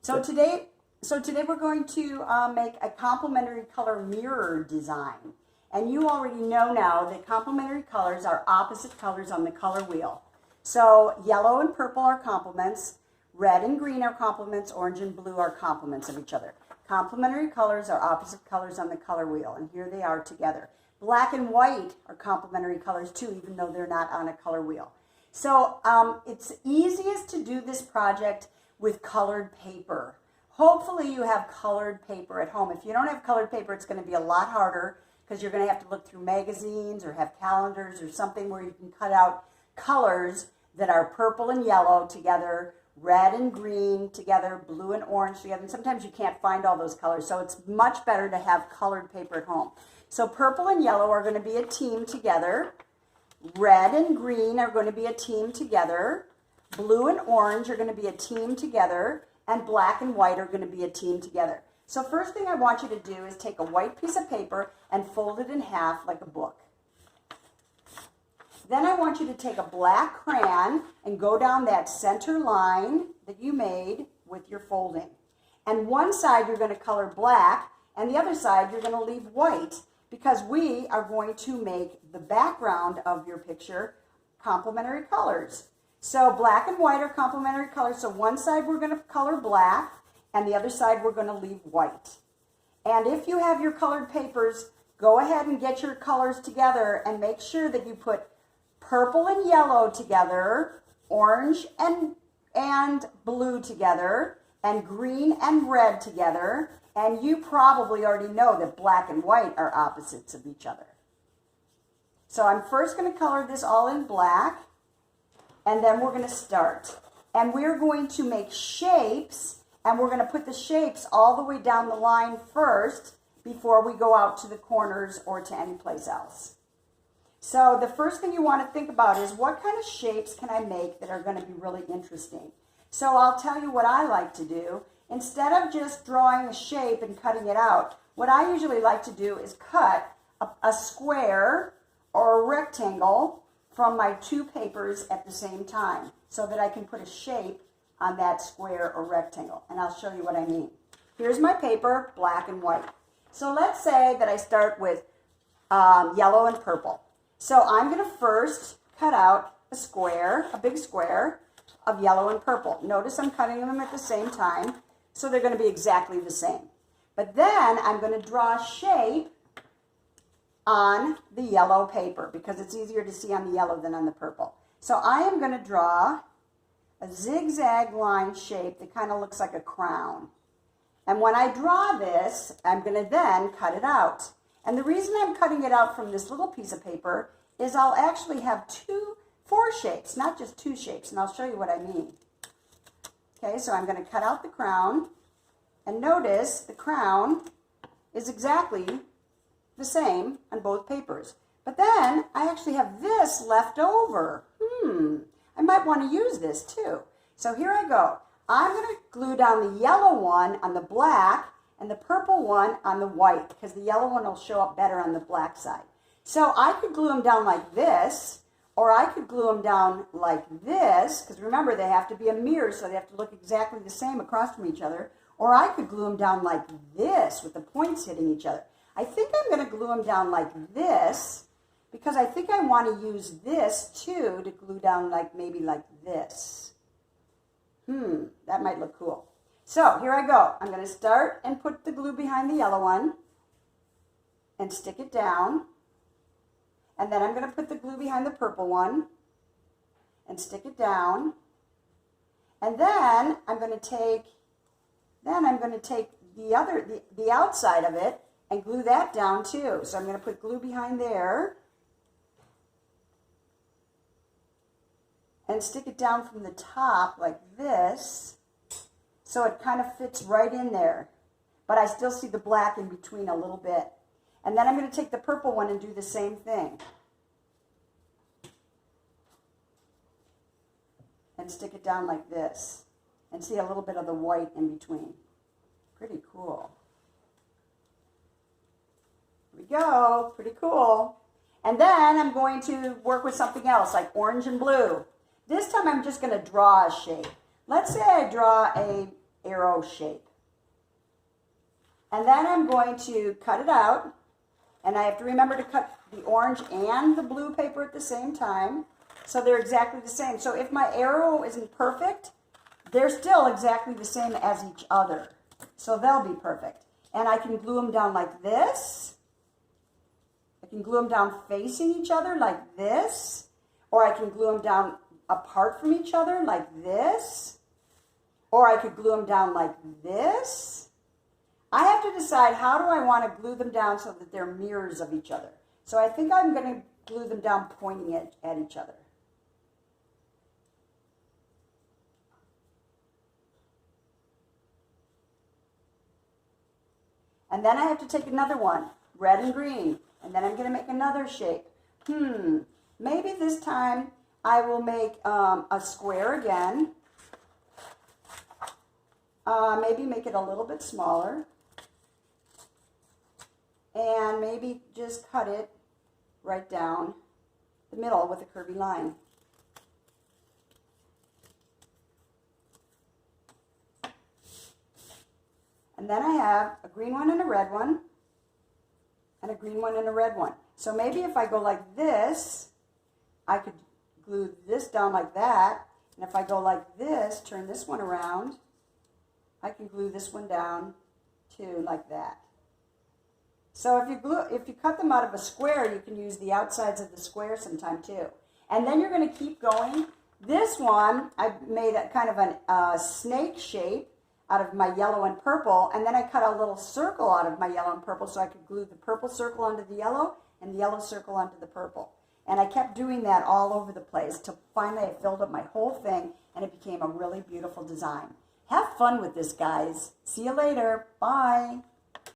So today we're going to make a complementary color mirror design. And you already know now that complementary colors are opposite colors on the color wheel. So yellow and purple are complements, red and green are complements, orange and blue are complements of each other. Complementary colors are opposite colors on the color wheel, and here they are together. Black and white are complementary colors too, even though they're not on a color wheel. So it's easiest to do this project with colored paper. Hopefully you have colored paper at home. If you don't have colored paper, it's going to be a lot harder because you're going to have to look through magazines or have calendars or something where you can cut out colors that are purple and yellow together, red and green together, blue and orange together. And sometimes you can't find all those colors, so it's much better to have colored paper at home. So purple and yellow are going to be a team together. Red and green are going to be a team together. Blue and orange are going to be a team together. And black and white are going to be a team together. So first thing I want you to do is take a white piece of paper and fold it in half like a book. Then I want you to take a black crayon and go down that center line that you made with your folding. And one side you're going to color black, and the other side you're going to leave white, because we are going to make the background of your picture complementary colors. So black and white are complementary colors. So one side we're going to color black, and the other side we're going to leave white. And if you have your colored papers, go ahead and get your colors together and make sure that you put purple and yellow together, orange and blue together, and green and red together. And you probably already know that black and white are opposites of each other. So I'm first going to color this all in black, and then we're going to start. And we're going to make shapes, and we're going to put the shapes all the way down the line first before we go out to the corners or to any place else. So the first thing you want to think about is, what kind of shapes can I make that are going to be really interesting? So I'll tell you what I like to do. Instead of just drawing a shape and cutting it out, what I usually like to do is cut a square or a rectangle from my two papers at the same time so that I can put a shape on that square or rectangle. And I'll show you what I mean. Here's my paper, black and white. So let's say that I start with yellow and purple. So I'm going to first cut out a square, a big square of yellow and purple. Notice I'm cutting them at the same time, so they're going to be exactly the same. But then I'm going to draw a shape on the yellow paper because it's easier to see on the yellow than on the purple. So I am going to draw a zigzag line shape that kind of looks like a crown. And when I draw this, I'm going to then cut it out. And the reason I'm cutting it out from this little piece of paper is I'll actually have four shapes, not just two shapes, and I'll show you what I mean. Okay, so I'm going to cut out the crown, and notice the crown is exactly the same on both papers. But then I actually have this left over. I might want to use this too. So here I go. I'm going to glue down the yellow one on the black and the purple one on the white, because the yellow one will show up better on the black side. So I could glue them down like this, or I could glue them down like this, because remember they have to be a mirror, so they have to look exactly the same across from each other. Or I could glue them down like this with the points hitting each other. I think I'm going to glue them down like this, because I think I want to use this too to glue down maybe like this. That might look cool. So here I go. I'm going to start and put the glue behind the yellow one and stick it down. And then I'm going to put the glue behind the purple one and stick it down. And then I'm going to take the outside of it and glue that down too. So I'm going to put glue behind there and stick it down from the top like this, so it kind of fits right in there. But I still see the black in between a little bit. And then I'm going to take the purple one and do the same thing. And stick it down like this. And see a little bit of the white in between. Pretty cool. Here we go. Pretty cool. And then I'm going to work with something else, like orange and blue. This time I'm just going to draw a shape. Let's say I draw a arrow shape. And then I'm going to cut it out. And I have to remember to cut the orange and the blue paper at the same time, so they're exactly the same. So if my arrow isn't perfect, they're still exactly the same as each other. So they'll be perfect. And I can glue them down like this. I can glue them down facing each other like this. Or I can glue them down apart from each other like this. Or I could glue them down like this. I have to decide how do I want to glue them down so that they're mirrors of each other. So I think I'm going to glue them down pointing at each other. And then I have to take another one, red and green, and then I'm going to make another shape. Maybe this time I will make a square again. Maybe make it a little bit smaller. And maybe just cut it right down the middle with a curvy line. And then I have a green one and a red one, and a green one and a red one. So maybe if I go like this, I could glue this down like that. And if I go like this, turn this one around, I can glue this one down too, like that. So if you cut them out of a square, you can use the outsides of the square sometime too. And then you're going to keep going. This one, I made a kind of a snake shape out of my yellow and purple, and then I cut a little circle out of my yellow and purple so I could glue the purple circle onto the yellow and the yellow circle onto the purple. And I kept doing that all over the place till finally I filled up my whole thing and it became a really beautiful design. Have fun with this, guys. See you later. Bye.